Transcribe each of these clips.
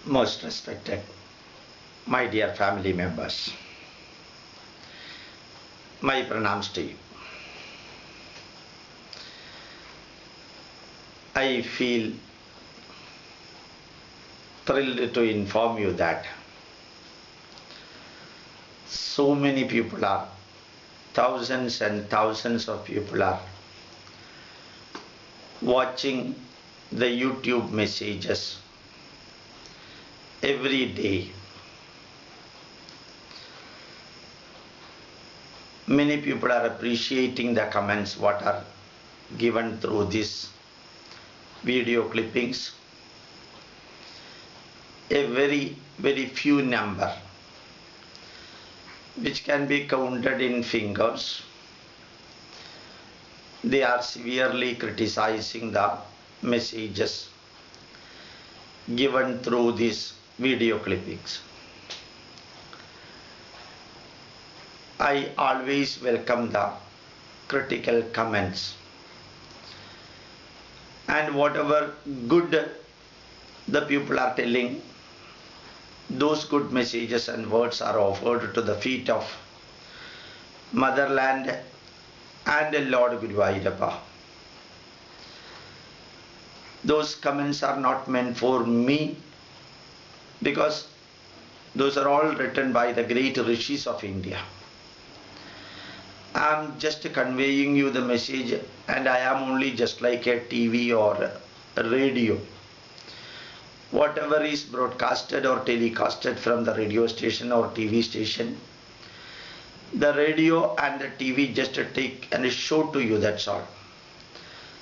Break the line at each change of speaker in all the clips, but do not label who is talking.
Most respected, my dear family members, my pranams to you. I feel thrilled to inform you that so many people are, thousands and thousands of people are watching the YouTube messages every day. Many people are appreciating the comments what are given through these video clippings. A very few number which can be counted in fingers. They are severely criticizing the messages given through these video clippings. I always welcome the critical comments, and whatever good the people are telling, those good messages and words are offered to the feet of motherland and Lord Guruvayurappa. Those comments are not meant for me, because those are all written by the great rishis of India. I am just conveying you the message, and I am only just like a TV or a radio. Whatever is broadcasted or telecasted from the radio station or TV station, the radio and the TV just take and show to you, that's all.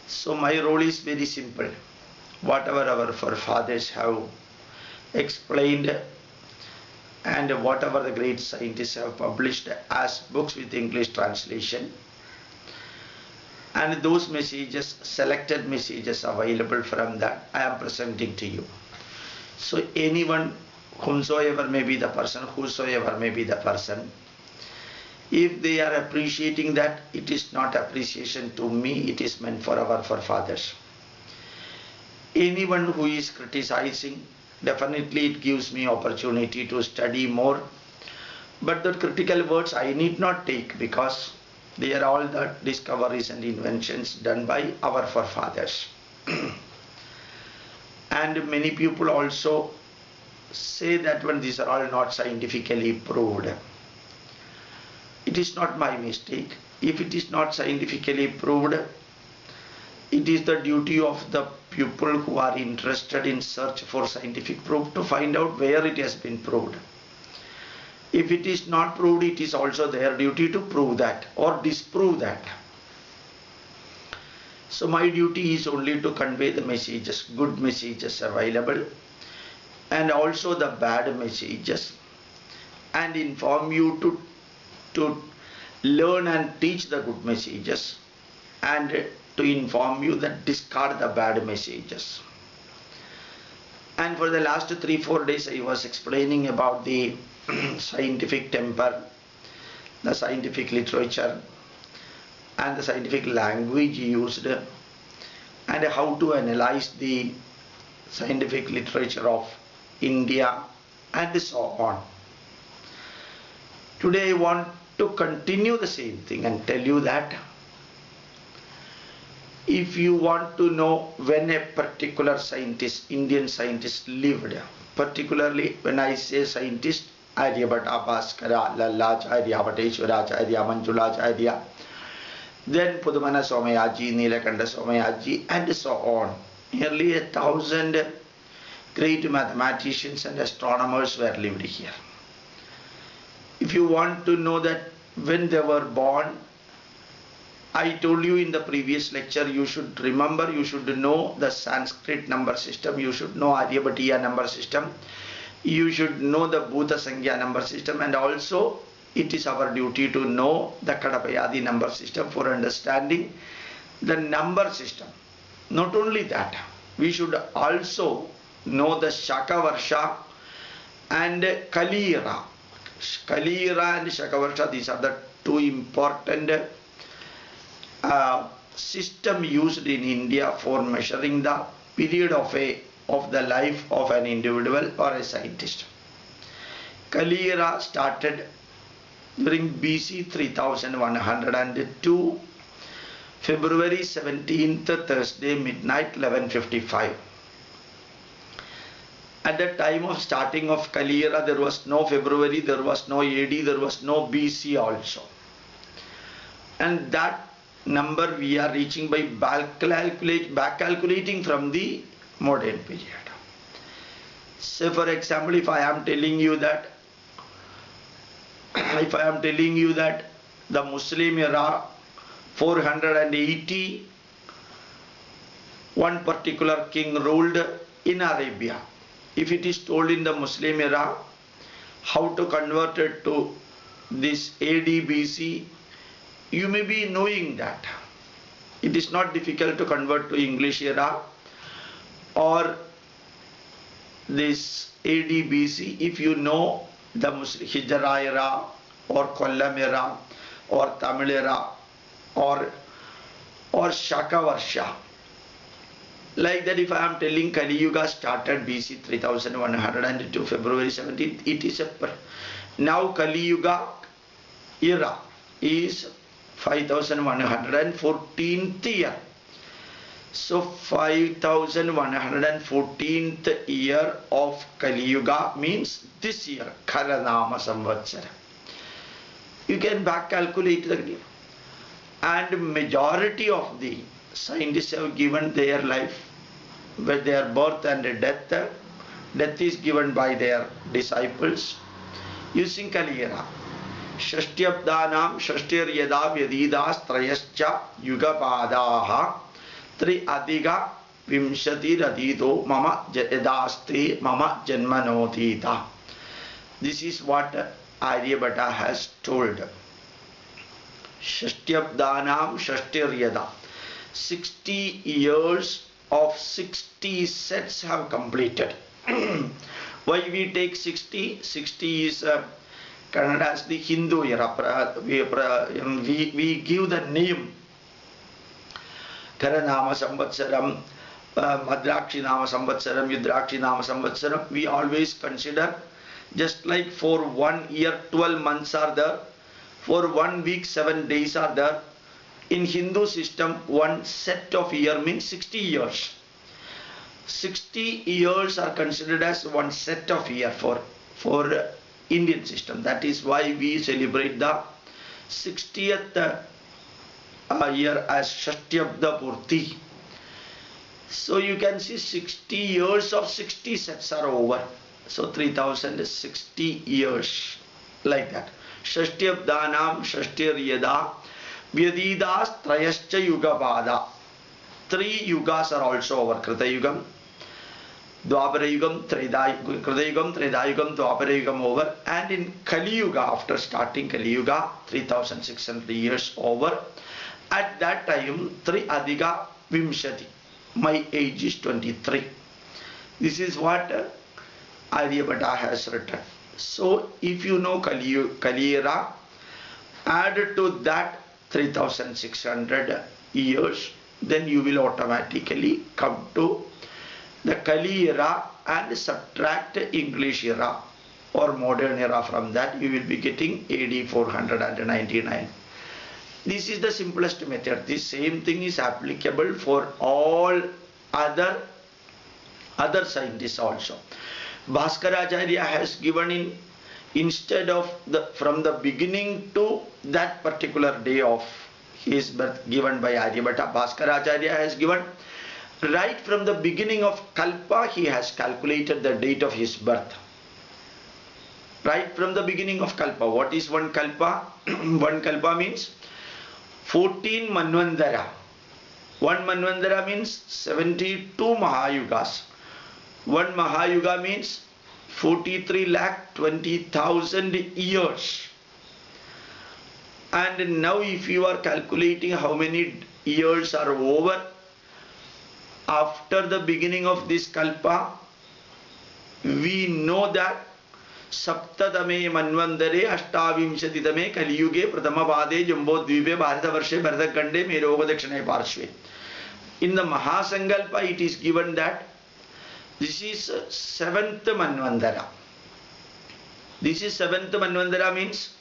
So my role is very simple. Whatever our forefathers have explained and whatever the great scientists have published as books with English translation, and those messages, selected messages available from that, I am presenting to you. So anyone, whomsoever may be the person, whosoever may be the person, if they are appreciating that, it is not appreciation to me, it is meant for our forefathers. Anyone who is criticizing, definitely it gives me opportunity to study more, but the critical words I need not take, because they are all the discoveries and inventions done by our forefathers. And many people also say that when these are all not scientifically proved. It is not my mistake. If it is not scientifically proved, it is the duty of the people who are interested in search for scientific proof to find out where it has been proved. If it is not proved, it is also their duty to prove that or disprove that. So my duty is only to convey the messages, good messages available, and also the bad messages, and inform you to learn and teach the good messages, and to inform you that discard the bad messages. And for the last 3-4 days I was explaining about the scientific temper, the scientific literature, and the scientific language used, and how to analyze the scientific literature of India, and so on. Today I want to continue the same thing and tell you that if you want to know when a particular scientist, Indian scientist, lived, particularly when I say scientist, Aryabhatta, Bhaskara, Lallacharya, Vateshwaracharya, Manjulacharya, then Pudumana Somayaji, Nilakanda Somayaji, and so on. Nearly 1,000 great mathematicians and astronomers were lived here. If you want to know that when they were born, I told you in the previous lecture, you should remember, you should know the Sanskrit number system, you should know Aryabhatiya number system, you should know the Bhuta Sankhya number system, and also it is our duty to know the Kadapayadi number system for understanding the number system. Not only that, we should also know the Shakavarsha and Kalira. Kalira and Shakavarsha, these are the two important system used in India for measuring the period of a of the life of an individual or a scientist. Kali era started during BC 3102, February 17th, Thursday, midnight, 11:55. At the time of starting of Kali era, there was no February, there was no AD, there was no BC also. And that number we are reaching by back calculating from the modern period. Say for example, if I am telling you that the Muslim era 480, one particular king ruled in Arabia. If it is told in the Muslim era, how to convert it to this AD BC, you may be knowing that. It is not difficult to convert to English era or this AD BC if you know the Muslim Hijra era or Kollam era or Tamil era or Shaka Varsha. Like that, if I am telling Kali Yuga started BC 3102, February 17th, it is now Kali Yuga era is 5114th year. So 5114th year of Kali Yuga means this year, Karanama Samvatsara. You can back calculate the and majority of the scientists have given their life with their birth and death. Death is given by their disciples using Kali era. Shashtyabdanam Shashtir Yada Vyadidas Trayascha Yugapadaha Tri Adiga Vimshati Radito Mama Yadasti Mama Janmanotita. This is what Aryabhata has told. Shashtyabdanam Shashtir Yada. 60 years of 60 sets have completed. Why we take 60? 60 is Kannada as the Hindu era. We give the name Karanama Samvatsaram, Madrakshi Nama Samvatsaram, Yudrakshi Nama Samvatsaram. We always consider just like for 1 year 12 months are there, for 1 week 7 days are there. In Hindu system, one set of year means 60 years. 60 years are considered as one set of year for Indian system. That is why we celebrate the 60th year as Shashtyabda Purti. So you can see 60 years of 60 sets are over. So 3060 years like that. Shashtyabdanam Shashtir Yada Vyadidas Trayascha Yugapada. 3 yugas are also over. Krita Yugam, Dwapara Yugam, Krita Yugam, Treda Yugam, Dwapara Yugam over. And in Kali Yuga, after starting Kali Yuga, 3600 years over. At that time, 3 Adiga Vimshati. My age is 23. This is what Aryabhata has written. So, if you know Kali era, add to that 3600 years, then you will automatically come to the Kali era and subtract English era or modern era from that. You will be getting AD 499. This is the simplest method. This same thing is applicable for all other scientists also. Bhaskaracharya has given instead of from the beginning to that particular day of his birth given by Aryabhata, Bhaskaracharya has given right from the beginning of Kalpa. He has calculated the date of his birth. Right from the beginning of Kalpa. What is one Kalpa? One Kalpa means 14 Manvandara. One Manvandara means 72 Mahayugas. One Mahayuga means 43,20,000 years. And now if you are calculating how many years are over after the beginning of this Kalpa, we know that Saptatame Manvandare Ashtavimshatitame Kaliyuge Pratamapade Jambodvipe Bharatavarshe Bharatagande Meroga Dakshine Parshve. In the Mahasangalpa it is given that This is seventh Manvantara. This is seventh Manvantara means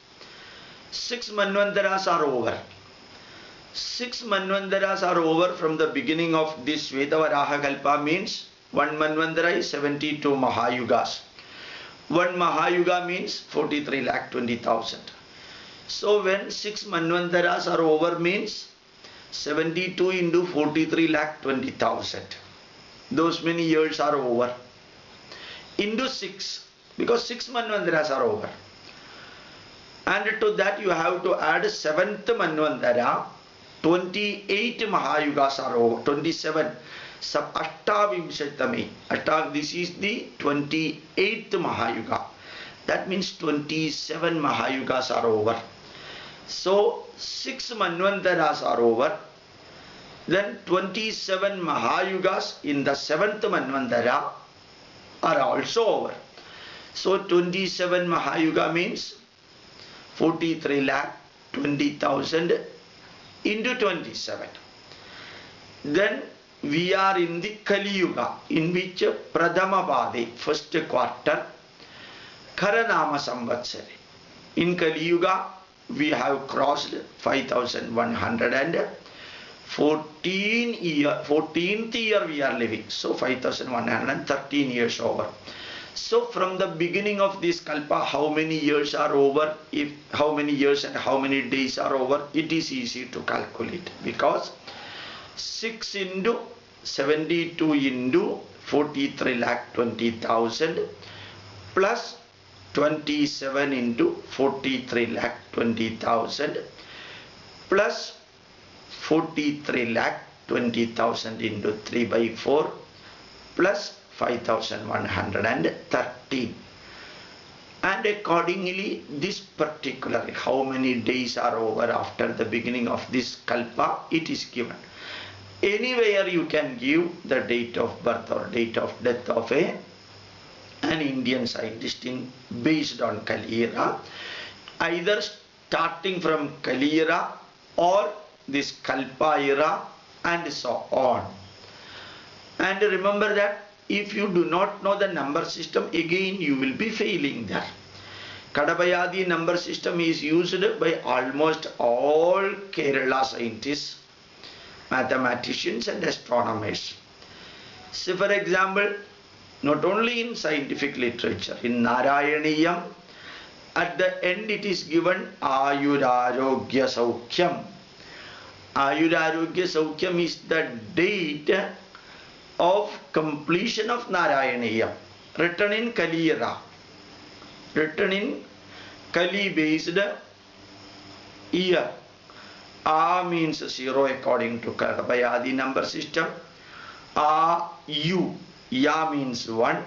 6 Manvantaras are over. 6 Manvantaras are over from the beginning of this Shvetavaraha Kalpa means 1 Manvantara is 72 Mahayugas. 1 Mahayuga means 43,20,000. So when 6 Manvantaras are over means 72 into 43,20,000. Those many years are over. Into 6, because 6 Manvantaras are over. And to that you have to add 7th Manvantara, 28 Mahayugas are over, 27. Sab Ashtavimshatami. This is the 28th Mahayuga. That means 27 Mahayugas are over. So 6 Manvantaras are over. Then 27 Mahayugas in the 7th Manvantara are also over. So 27 Mahayuga means 43,20,000 into 27. Then we are in the Kali Yuga, in which Pradhama Bade, first quarter, Karanama Samvatsari. In Kali Yuga, we have crossed 14th year we are living. So 5,113 years over. So from the beginning of this Kalpa, how many years are over, how many years and how many days are over, it is easy to calculate, because 6 into 72 into 43,20,000 plus 27 into 43,20,000 plus 43,20,000 into 3 by 4 plus 5,113. And accordingly, this particular, how many days are over after the beginning of this Kalpa, it is given. Anywhere you can give the date of birth or date of death of an Indian scientist based on Kali era, either starting from Kali era or this Kalpa era and so on. And remember that if you do not know the number system, again you will be failing there. Kadabayadi number system is used by almost all Kerala scientists, mathematicians and astronomers. So for example, not only in scientific literature, in Narayaniyam, at the end it is given Ayurarogya Saukhyam. Ayurarogya Saukhyam is the date of completion of Narayaniyam, written in Kali era, written in Kali based year. A means 0 according to Kadabayadi number system. U, Ya means 1,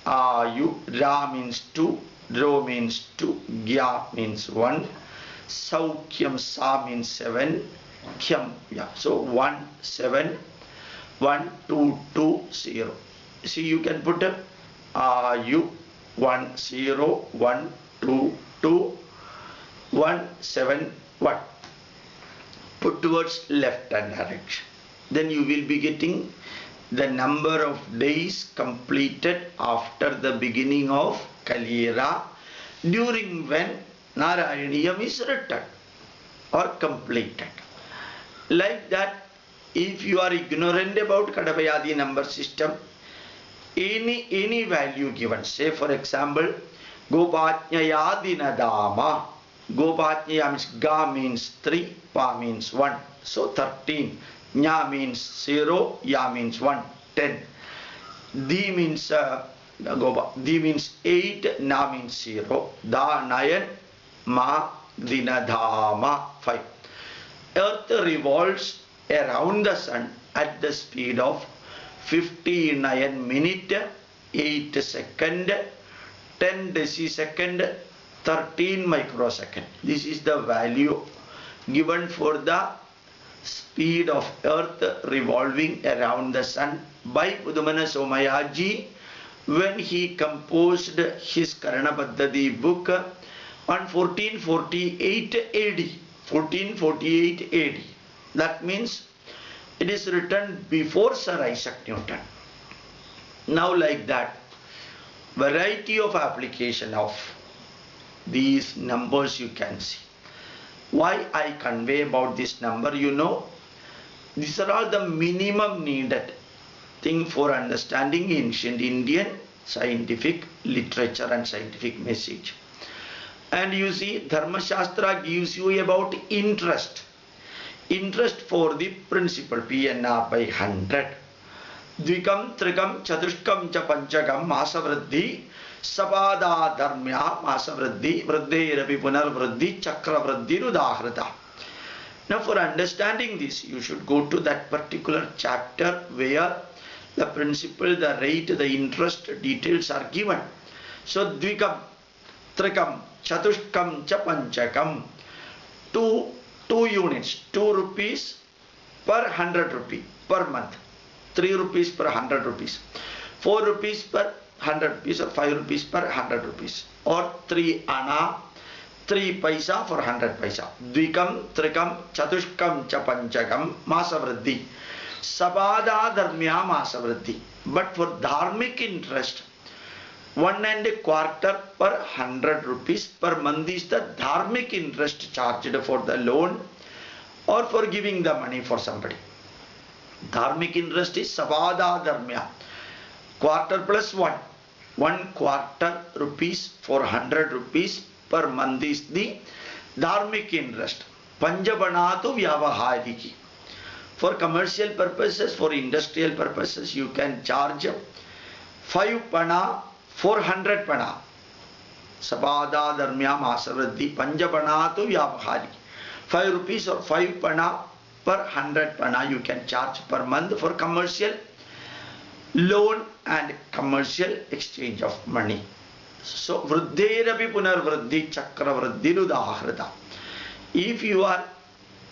Ayu, Ra means 2, Ro means 2, Gya means 1, Saukhyam, Sa means 7, Khyam, yeah. So 1, 7, 1, 2, 2, 0. See, you can put U, 1, 0, 1, 2, 2, 1, 7, 1. Put towards left hand direction. Then you will be getting the number of days completed after the beginning of Kali era, during when Narayaniyam is written or completed. Like that, if you are ignorant about Kadabayadi number system, any value given, say for example, Gopatnyayadinadama. Gopatnyaya means Ga means 3, Pa means 1. So 13. Nya means 0, Ya means 1, 10. Di means Di means 8, Na means 0. Da 9, Ma Dinadhama 5. Earth revolves around the sun at the speed of 59 minute, 8 second, 10 decisecond, 13 microsecond. This is the value given for the speed of earth revolving around the sun by Udumana Somayaji when he composed his Karana Paddhati book on 1448 AD. 1448 AD. That means it is written before Sir Isaac Newton. Now like that, variety of application of these numbers you can see. Why I convey about this number, you know, these are all the minimum needed thing for understanding ancient Indian scientific literature and scientific message. And you see, Dharma Shastra gives you about interest. Interest for the principal, PNR by 100. Dvikam, Trikam, Chatushkam, cha Panchakam, Masavriddhi, Sapada Dharmya, Masavriddhi, Vriddhi, Punar Vriddhi, Chakra Vriddhi, Rudahrita. Now for understanding this, you should go to that particular chapter where the principle, the rate, the interest details are given. So Dvikam, Trikam, Chatushkam, cha Panchakam, 2 units, 2 rupees per 100 rupee per month, 3 rupees per 100 rupees, 4 rupees per 100 rupees, or 5 rupees per 100 rupees, or 3 ana, 3 paisa for 100 paisa. Dvikam, Trikam, Chatushkam, cha Panchakam, Masavriddhi, Sapada Dharmya Masavriddhi. But for dharmic interest, 1.25 per 100 rupees per month is the dharmic interest charged for the loan or for giving the money for somebody. Dharmic interest is Sapada Dharmya. Quarter plus 1. 1/4 rupees for 100 rupees per month is the dharmic interest. Panjabanatu Vyavahariki. For commercial purposes, for industrial purposes, you can charge 5 pana, 400 pana. Sapada Dharmya Masavriddhi Panjabanatu Vyavahariki. 5 rupees or 5 pana per 100 pana you can charge per month for commercial loan and commercial exchange of money. So Vriddherapi Punar Vriddhi Chakra Vriddhi Rudahrita. If you are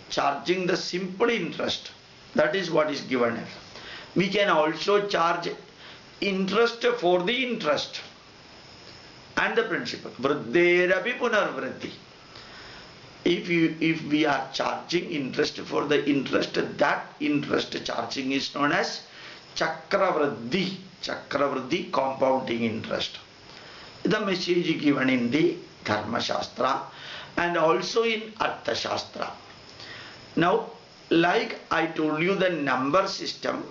charging the simple interest, that is what is given. We can also charge interest for the interest and the principal. Vriddherapi Punar Vriddhi. If we are charging interest for the interest, that interest charging is known as Chakravriddhi. Chakravriddhi, compounding interest. The message given in the Dharma Shastra and also in Artha Shastra. Now, like I told you, the number system,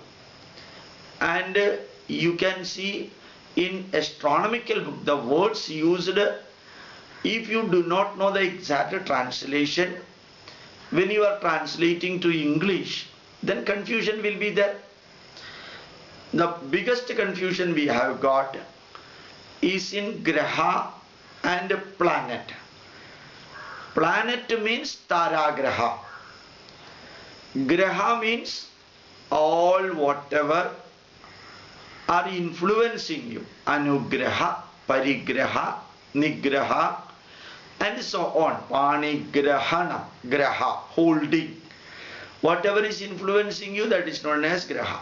and you can see in astronomical book the words used. If you do not know the exact translation, when you are translating to English, then confusion will be there. The biggest confusion we have got is in Graha and planet. Planet means Tara Graha. Graha means all whatever are influencing you. Anugraha, Parigraha, Nigraha, and so on. Panigrahana, Graha, holding. Whatever is influencing you, that is known as Graha.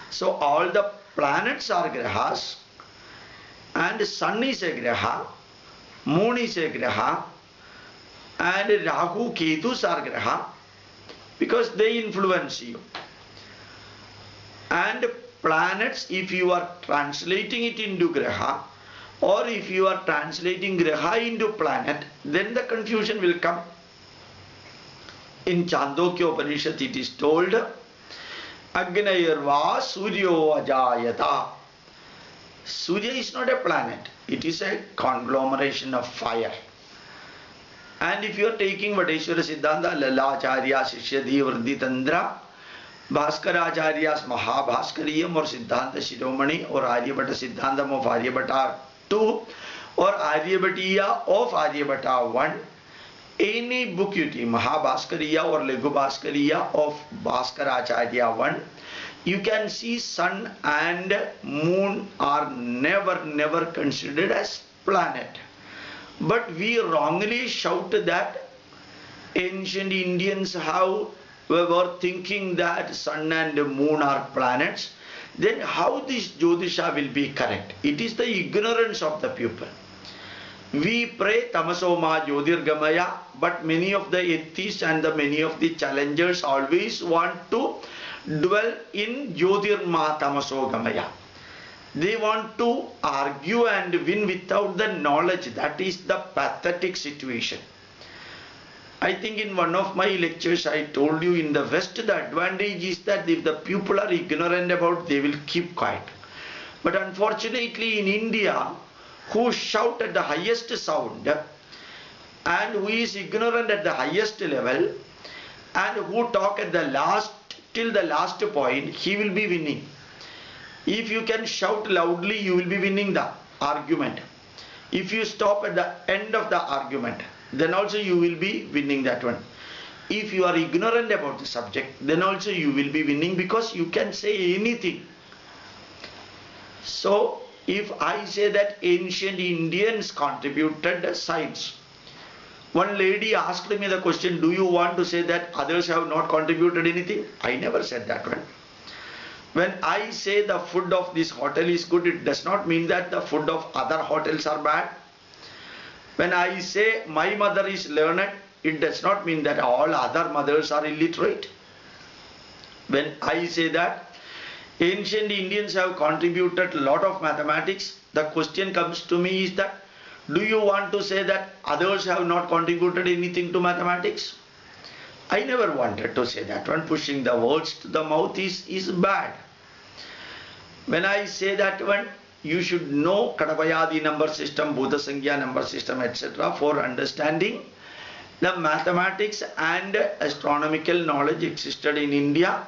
So all the planets are Grahas, and Sun is a Graha, Moon is a Graha, and Rahu, Ketus are Graha, because they influence you. And planets, if you are translating it into Graha, or if you are translating Graha into planet, then the confusion will come. In Chandogya Upanishad it is told, Agnayarva Suryo Ajayata. Surya is not a planet, it is a conglomeration of fire. And if you are taking Vadeshwara Siddhanta, Lalacharya, Shishyadhi, Vriddhi Tandra, Bhaskaracharya's Mahabhaskariyam or Siddhanta Shiromani or Aryabhata Siddhantam of Aryabhata 2 or Aryabhatiya of Aryabhata 1, any book you take, Mahabhaskariya or Legu Bhaskariya of Bhaskaracharya 1, you can see Sun and Moon are never considered as planet. But we wrongly shout that ancient Indians were thinking that Sun and Moon are planets. Then how this Jyotisha will be correct? It is the ignorance of the people. We pray Tamasoma Jyotirgamaya, but many of the atheists and many of the challengers always want to dwell in Jyotirma Tamasogamaya. They want to argue and win without the knowledge. That is the pathetic situation. I think in one of my lectures I told you, in the West the advantage is that if the people are ignorant about, they will keep quiet. But unfortunately in India, who shout at the highest sound and who is ignorant at the highest level and who talk at the last, till the last point, he will be winning. If you can shout loudly, you will be winning the argument. If you stop at the end of the argument, then also you will be winning that one. If you are ignorant about the subject, then also you will be winning, because you can say anything. So if I say that ancient Indians contributed science, one lady asked me the question, do you want to say that others have not contributed anything? I never said that one. When I say the food of this hotel is good, it does not mean that the food of other hotels are bad. When I say my mother is learned, it does not mean that all other mothers are illiterate. When I say that ancient Indians have contributed a lot of mathematics, the question comes to me is that, do you want to say that others have not contributed anything to mathematics? I never wanted to say that one. Pushing the words to the mouth is bad. When I say that one, you should know Kadavayadi number system, Bhuta Sankhya number system, etc. for understanding the mathematics and astronomical knowledge existed in India.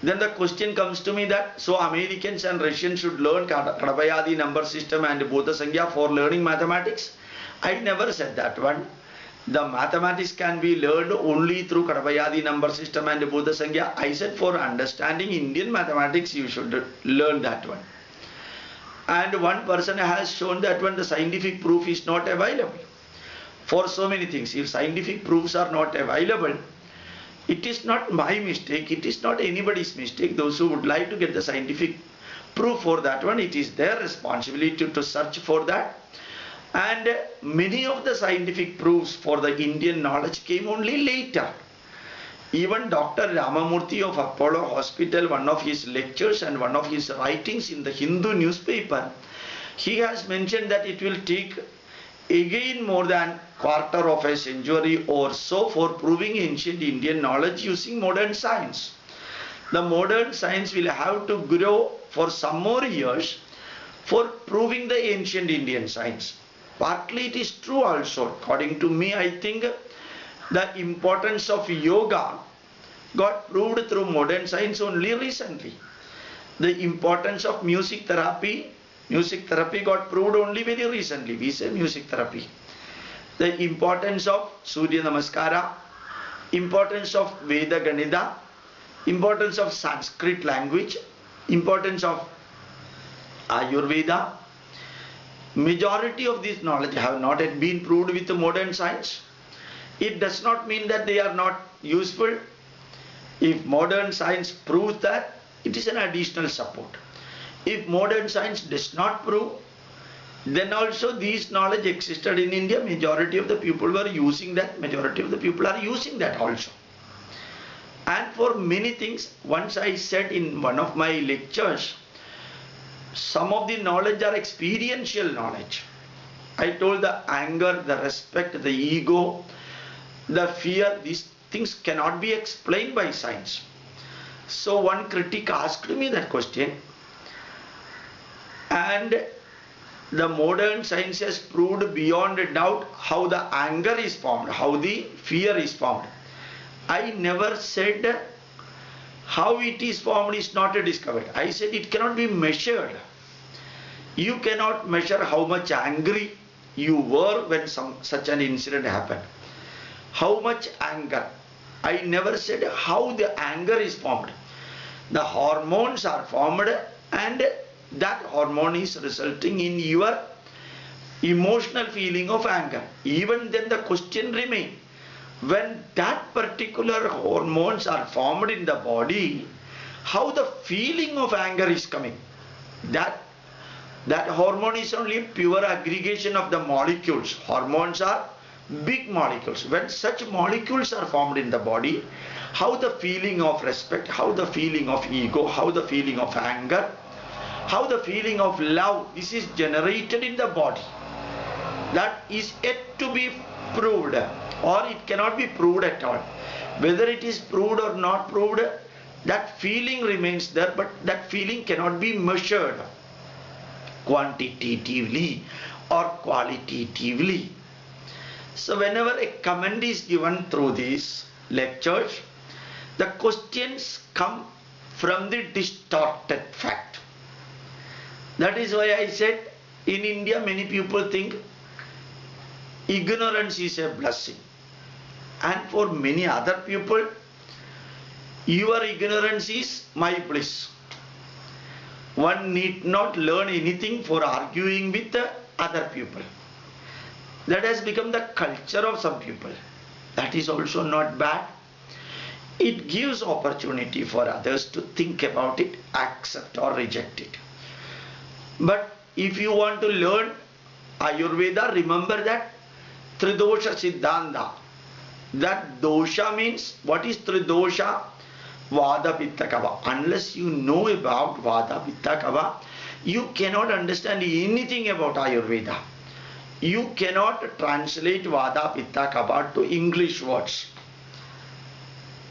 Then the question comes to me that, so Americans and Russians should learn Kadavayadi number system and Bhuta Sankhya for learning mathematics? I never said that one. The mathematics can be learned only through Kadavayadi number system and Bhuta Sankhya. I said for understanding Indian mathematics, you should learn that one. And one person has shown that when the scientific proof is not available for so many things. If scientific proofs are not available, it is not my mistake, it is not anybody's mistake. Those who would like to get the scientific proof for that one, it is their responsibility to search for that. And many of the scientific proofs for the Indian knowledge came only later. Even Dr. Ramamurthy of Apollo Hospital, one of his lectures and one of his writings in the Hindu newspaper, he has mentioned that it will take again more than quarter of a century or so for proving ancient Indian knowledge using modern science. The modern science will have to grow for some more years for proving the ancient Indian science. Partly it is true also. According to me, I think the importance of yoga got proved through modern science only recently. The importance of music therapy got proved only very recently. We say music therapy. The importance of Surya Namaskara, importance of Veda Ganita, importance of Sanskrit language, importance of Ayurveda. Majority of this knowledge have not yet been proved with modern science. It does not mean that they are not useful. If modern science proves that, it is an additional support. If modern science does not prove, then also these knowledge existed in India. Majority of the people were using that. Majority of the people are using that also. And for many things, once I said in one of my lectures, some of the knowledge are experiential knowledge. I told the anger, the respect, the ego, the fear, these things cannot be explained by science. So one critic asked me that question, and the modern science has proved beyond a doubt how the anger is formed, how the fear is formed. I never said how it is formed is not discovered. I said it cannot be measured. You cannot measure how much angry you were when such an incident happened. How much anger. I never said how the anger is formed. The hormones are formed, and that hormone is resulting in your emotional feeling of anger. Even then the question remains, when that particular hormones are formed in the body, how the feeling of anger is coming? That hormone is only pure aggregation of the molecules. Hormones are big molecules. When such molecules are formed in the body, how the feeling of respect, how the feeling of ego, how the feeling of anger, How the feeling of love, this is generated in the body. That is yet to be proved, or it cannot be proved at all. Whether it is proved or not proved, that feeling remains there, but that feeling cannot be measured quantitatively or qualitatively. So whenever a comment is given through these lectures, the questions come from the distorted fact. That is why I said, in India many people think ignorance is a blessing, and for many other people, your ignorance is my bliss. One need not learn anything for arguing with other people. That has become the culture of some people. That is also not bad. It gives opportunity for others to think about it, accept or reject it. But if you want to learn Ayurveda, remember that Tridosha Siddhanta. That dosha means, what is Tridosha? Vada, Pitta, Kapha. Unless you know about Vada, Pitta, Kapha, you cannot understand anything about Ayurveda. You cannot translate Vada, Pitta, Kapha to English words.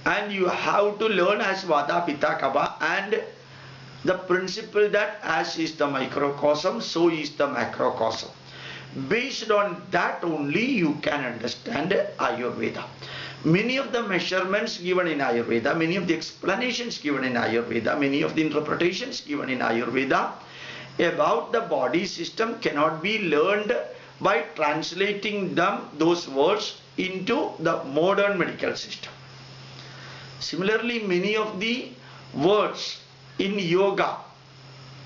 And you have to learn as Vada, Pitta, Kapha, and the principle that as is the microcosm, so is the macrocosm. Based on that only you can understand Ayurveda. Many of the measurements given in Ayurveda, many of the explanations given in Ayurveda, many of the interpretations given in Ayurveda about the body system cannot be learned by translating those words into the modern medical system. Similarly, many of the words in yoga,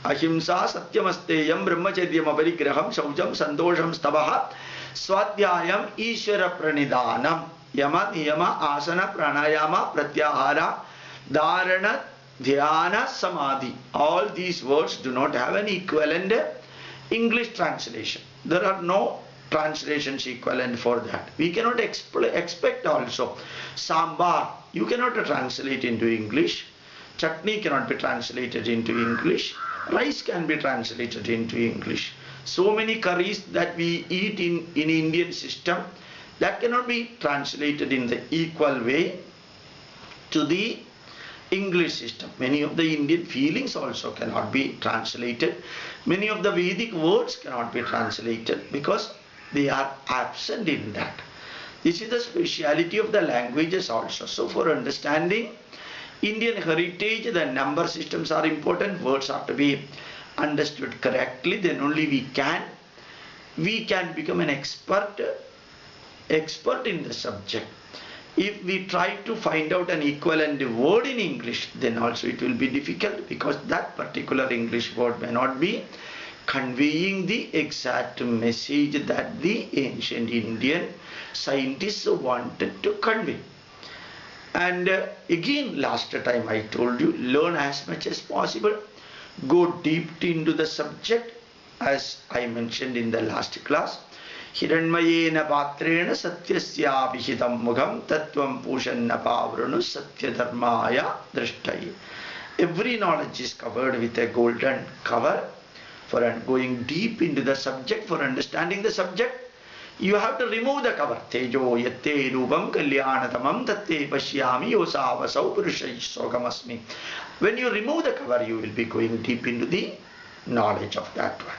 ahimsa, satyamasteyam, brahmacharyam, aparigraham, shaucham, santosham, stavaha, swadhyayam, ishvara pranidanam, yama, niyama, asana, pranayama, pratyahara, dharana, dhyana, samadhi. All these words do not have an equivalent English translation. There are no translations equivalent for that. We cannot expect also. Sambar, you cannot translate into English. Chutney cannot be translated into English. Rice can be translated into English. So many curries that we eat in Indian system, that cannot be translated in the equal way to the English system. Many of the Indian feelings also cannot be translated. Many of the Vedic words cannot be translated because they are absent in that. This is the speciality of the languages also. So for understanding Indian heritage, the number systems are important. Words have to be understood correctly. Then only we can become an expert in the subject. If we try to find out an equivalent word in English, then also it will be difficult because that particular English word may not be conveying the exact message that the ancient Indian scientists wanted to convey. And again, last time I told you, learn as much as possible. Go deep into the subject, as I mentioned in the last class. Hiranmayena patrena satyasya vihitam mugham tattvam pushanna pavranu satya dharmaya drishtai. Every knowledge is covered with a golden cover. For going deep into the subject, for understanding the subject, you have to remove the cover. Tejo yatte rupam kalyanatamam tatte pashyami yosavasau purushai sogamasmi. When you remove the cover, you will be going deep into the knowledge of that one.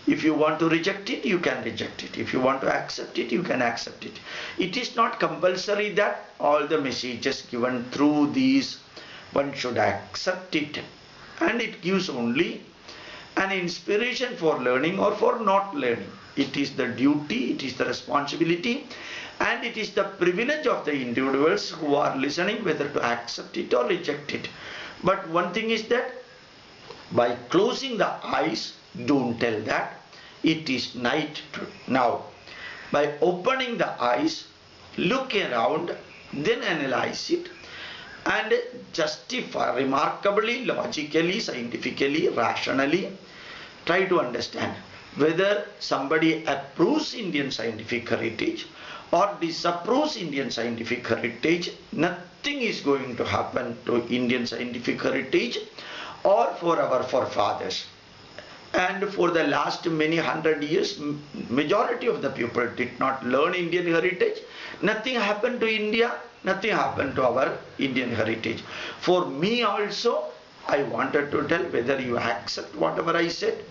If you want to reject it, you can reject it. If you want to accept it, you can accept it. It is not compulsory that all the messages given through these, one should accept it. And it gives only an inspiration for learning or for not learning. It is the duty, it is the responsibility, and it is the privilege of the individuals who are listening whether to accept it or reject it. But one thing is that by closing the eyes, don't tell that it is night now. By opening the eyes, look around, then analyze it and justify remarkably, logically, scientifically, rationally. Try to understand whether somebody approves Indian scientific heritage or disapproves Indian scientific heritage. Nothing is going to happen to Indian scientific heritage or for our forefathers. And for the last many 100 years, majority of the people did not learn Indian heritage. Nothing happened to India, nothing happened to our Indian heritage. For me also, I wanted to tell, whether you accept whatever I said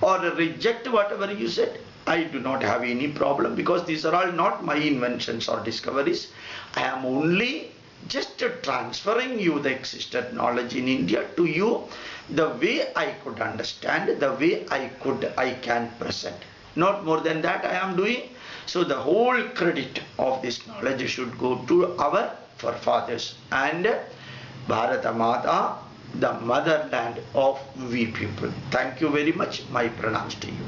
or reject whatever you said, I do not have any problem, because these are all not my inventions or discoveries. I am only just transferring you the existed knowledge in India to you, the way I could understand, the way I can present. Not more than that I am doing. So the whole credit of this knowledge should go to our forefathers and Bharata Mata, the motherland of we people. Thank you very much. My pranams to you.